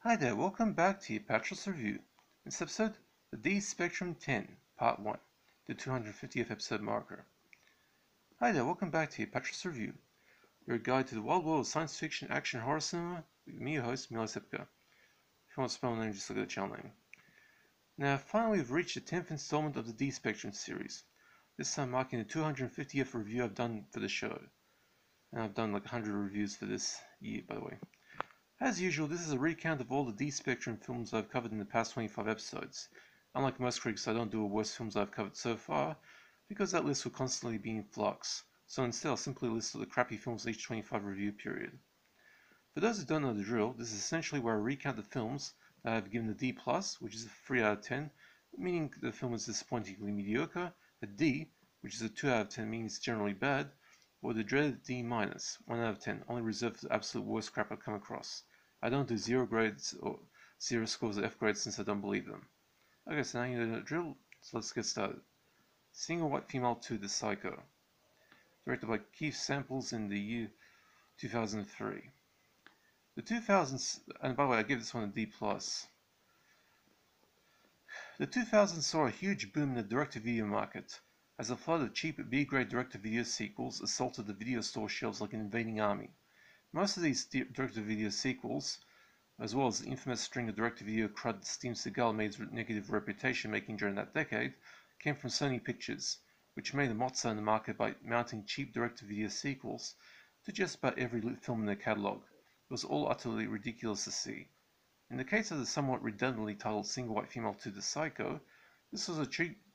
Hi there, welcome back to Apatros Review. In this episode, the D Spectrum 10, Part 1, the 250th episode marker. Hi there, welcome back to Apatros Review, your guide to the wild world of science fiction, action, horror cinema, with me, your host, Mila Sipka. If you want to spell my name, just look at the channel name. Now, finally, we've reached the 10th installment of the D Spectrum series, this time marking the 250th review I've done for the show. And I've done like 100 reviews for this year, by the way. As usual, this is a recount of all the D-Spectrum films I've covered in the past 25 episodes. Unlike most critics, I don't do a worst films I've covered so far, because that list will constantly be in flux, so instead I'll simply list the crappy films each 25 review period. For those who don't know the drill, this is essentially where I recount the films that I've given a D+, which is a 3 out of 10, meaning the film is disappointingly mediocre, a D, which is a 2 out of 10, meaning it's generally bad, or the dreaded D-, 1 out of 10, only reserved for the absolute worst crap I've come across. I don't do 0 grades or 0 scores or F grades since I don't believe them. Okay, so now you know the drill, so let's get started. Single White Female to the Psycho. Directed by Keith Samples in the year 2003. The 2000s, and by the way, I give this one a D+. The 2000s saw a huge boom in the direct-to-video market, as a flood of cheap B-grade direct-to-video sequels assaulted the video store shelves like an invading army. Most of these direct-to-video sequels, as well as the infamous string of direct-to-video crud Steven Seagal made his negative reputation making during that decade, came from Sony Pictures, which made a mozza in the market by mounting cheap direct-to-video sequels to just about every film in their catalogue. It was all utterly ridiculous to see. In the case of the somewhat redundantly titled Single White Female to the Psycho, this was a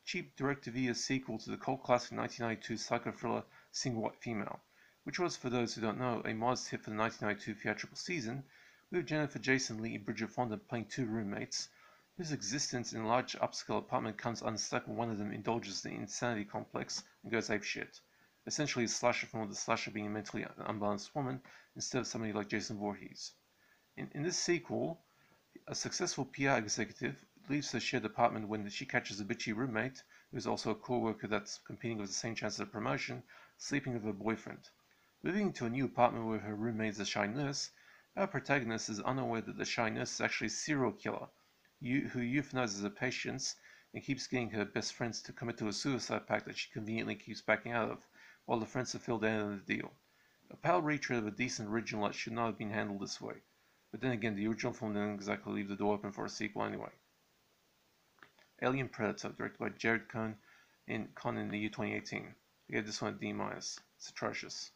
cheap direct-to-video sequel to the cult classic 1992 psycho thriller Single White Female, which was, for those who don't know, a modest hit for the 1992 theatrical season, with Jennifer Jason Leigh and Bridget Fonda playing two roommates, whose existence in a large upscale apartment comes unstuck when one of them indulges in the insanity complex and goes apeshit. Essentially a slasher film with the slasher being a mentally unbalanced woman instead of somebody like Jason Voorhees. In this sequel, a successful PR executive leaves her shared apartment when she catches a bitchy roommate, who is also a co-worker that's competing with the same chance of promotion, sleeping with her boyfriend. Moving into a new apartment where her roommate is a shy nurse, our protagonist is unaware that the shy nurse is actually a serial killer, who euthanizes her patients and keeps getting her best friends to commit to a suicide pact that she conveniently keeps backing out of, while the friends have filled in the deal. A pale retread of a decent original that should not have been handled this way. But then again, the original film didn't exactly leave the door open for a sequel anyway. Alien Predator, directed by Jared Cohn in the year 2018. I gave this one a D-. It's atrocious.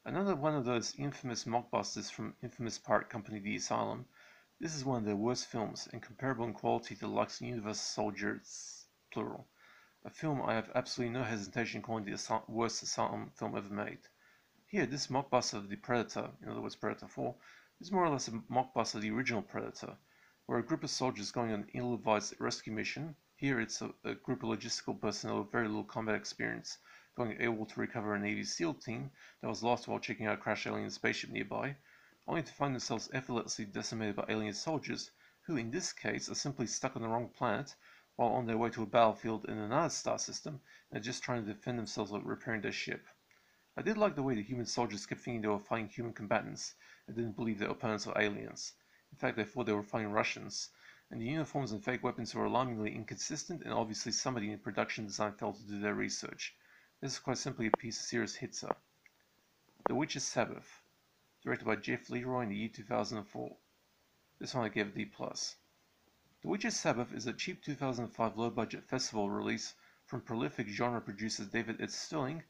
Another one of those infamous mockbusters from infamous pirate company The Asylum. This is one of their worst films, and comparable in quality to the likes of Universal Soldiers, plural. A film I have absolutely no hesitation calling the worst Asylum film ever made. Here, this mockbuster of the Predator, in other words Predator 4, is more or less a mockbuster of the original Predator, where a group of soldiers going on an ill-advised rescue mission. Here it's a group of logistical personnel with very little combat experience, going AWOL to recover a Navy SEAL team that was lost while checking out a crashed alien spaceship nearby, only to find themselves effortlessly decimated by alien soldiers, who in this case are simply stuck on the wrong planet, while on their way to a battlefield in another star system, and are just trying to defend themselves while repairing their ship. I did like the way the human soldiers kept thinking they were fighting human combatants, and didn't believe their opponents were aliens. In fact, they thought they were fighting Russians, and the uniforms and fake weapons were alarmingly inconsistent, and obviously somebody in production design failed to do their research. This is quite simply a piece of serious hitsa. The Witch's Sabbath, directed by Jeff Leroy in the year 2004. This one I gave a D+. The Witch's Sabbath is a cheap 2005 low-budget festival release from prolific genre producers David Ed Sterling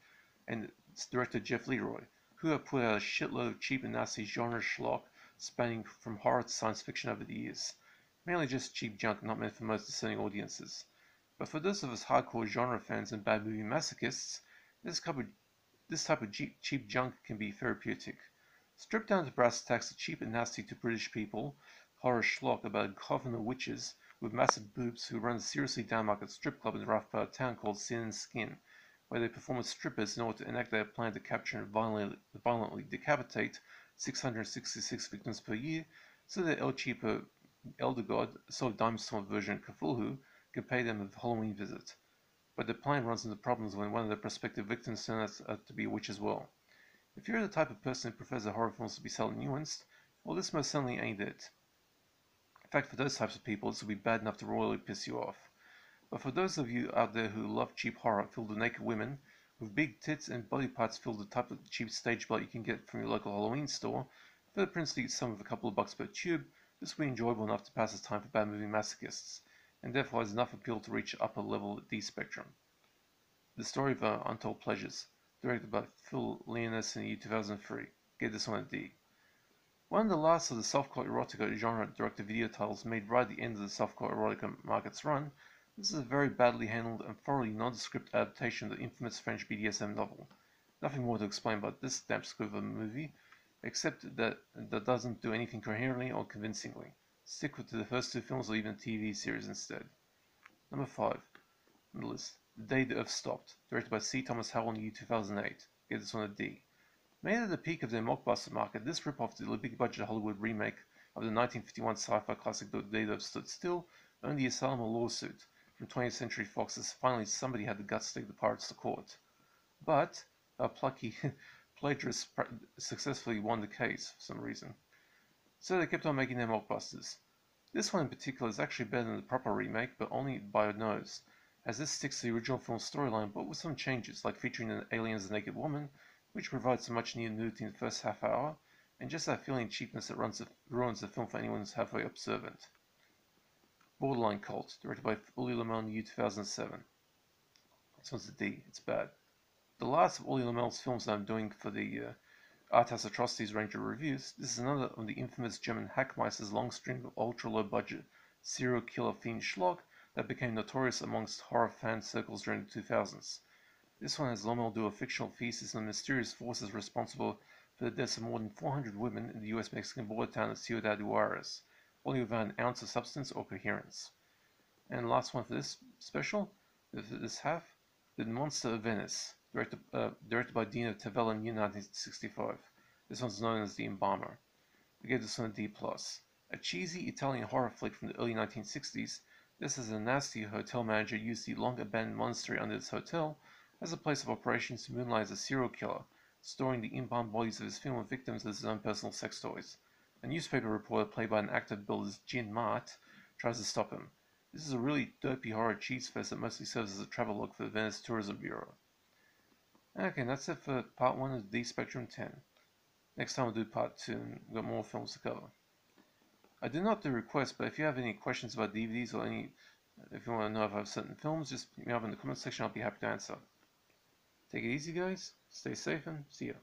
and its director Jeff Leroy, who have put out a shitload of cheap and nasty genre schlock spanning from horror to science fiction over the years. Mainly just cheap junk not meant for most discerning audiences. But for those of us hardcore genre fans and bad movie masochists, this type of cheap junk can be therapeutic. Stripped down to brass tacks, the cheap and nasty to British people horror schlock about a coven of witches with massive boobs who run a seriously downmarket strip club in a rough part of town called Sin and Skin, where they perform as strippers in order to enact their plan to capture and violently decapitate 666 victims per year, so that El Cheapo Elder God, a sort of Dime Storm version of Cthulhu, can pay them a Halloween visit. But the plan runs into problems when one of the prospective victims turns out to be a witch as well. If you're the type of person who prefers the horror films to be subtly nuanced, well, this most certainly ain't it. fact, for those types of people, this would be bad enough to royally piss you off. But for those of you out there who love cheap horror filled with naked women, with big tits and body parts filled with the type of cheap stage blood you can get from your local Halloween store, for the princely sum of a couple of bucks per tube, this will be enjoyable enough to pass the time for bad movie masochists, and therefore has enough appeal to reach upper level D spectrum. The Story of Untold Pleasures, directed by Phil Leonis in the year 2003, gave this one a D. One of the last of the softcore erotica genre direct-to-video titles made right at the end of the softcore erotica market's run, this is a very badly handled and thoroughly nondescript adaptation of the infamous French BDSM novel. Nothing more to explain about this damp squib of a movie, except that doesn't do anything coherently or convincingly. Stick to the first two films or even a TV series instead. Number 5 on the list, The Day the Earth Stopped, directed by C. Thomas Howell in the year 2008, gave this one a D. Made at the peak of their mockbuster market, this rip-off did a big-budget Hollywood remake of the 1951 sci-fi classic The Day the Earth Stood Still, earned the asylum a lawsuit from 20th Century Fox as finally somebody had the guts to take the pirates to court. But a plucky plagiarist successfully won the case for some reason. So they kept on making their mockbusters. This one in particular is actually better than the proper remake, but only by a nose, as this sticks to the original film storyline but with some changes, like featuring an alien as a naked woman, which provides some much needed nudity in the first half hour, and just that feeling cheapness that ruins the film for anyone who's halfway observant. Borderline Cult, directed by Uli Lamel in the year 2007. This one's a D, it's bad. The last of Uli Lamel's films that I'm doing for the Arthouse Atrocities range of reviews, this is another of the infamous German Hackmeister's long string of ultra-low budget serial killer fiend schlock that became notorious amongst horror fan circles during the 2000s. This one has Lomel do a fictional thesis on the mysterious forces responsible for the deaths of more than 400 women in the US-Mexican border town of Ciudad Juarez, only without an ounce of substance or coherence. And the last one for this special, this half, The Monster of Venice, directed by Dino Tavella in 1965. This one's known as The Embalmer. We gave this one a D+. A cheesy Italian horror flick from the early 1960s, this is a nasty hotel manager used the long-abandoned monastery under his hotel as a place of operations to moonlight as a serial killer, storing the embalmed bodies of his female victims as his own personal sex toys. A newspaper reporter, played by an actor billed as Jean Mart, tries to stop him. This is a really dopey horror cheese fest that mostly serves as a travelogue for the Venice Tourism Bureau. Okay, that's it for part 1 of D Spectrum 10. Next time we'll do part 2, and we've got more films to cover. I did not do requests, but if you have any questions about DVDs or if you want to know if I have certain films, just hit me up in the comment section, I'll be happy to answer. Take it easy, guys. Stay safe and see ya.